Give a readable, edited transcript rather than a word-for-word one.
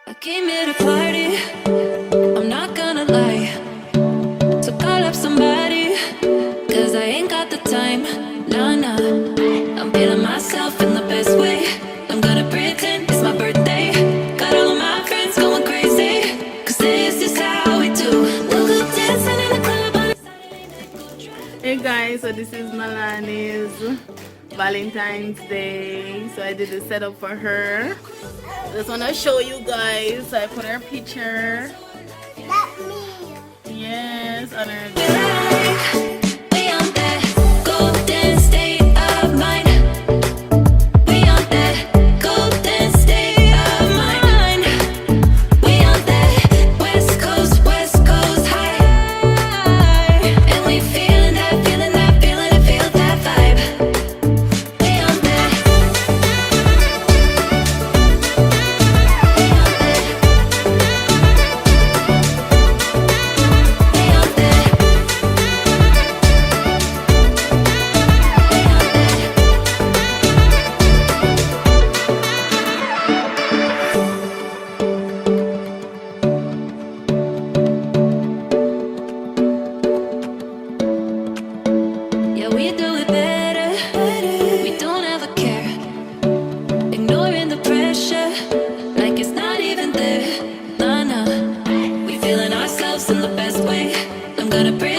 I came here to party, I'm not gonna lie. So call up somebody, cause I ain't got the time. Nah, nah, I'm feeling myself in the best way. I'm gonna pretend it's my birthday. Got all of my friends going crazy, cause this is how we do. We'll go dancing in the club on a Saturday night, go drive. Hey guys, so this is Nalani's Valentine's Day. So I did the setup for her. Just wanna show you guys. So I put her picture. That's me. Yes, on her. We on that golden state of mind. We on that golden state of mind. We on that West Coast high. And we feeling that, feeling that, feeling it, feel that vibe. We on that. Yeah, we do it better. We don't ever care. Ignoring the pressure, like it's not even there. Nah, nah. We feeling ourselves in the best way. I'm gonna breathe.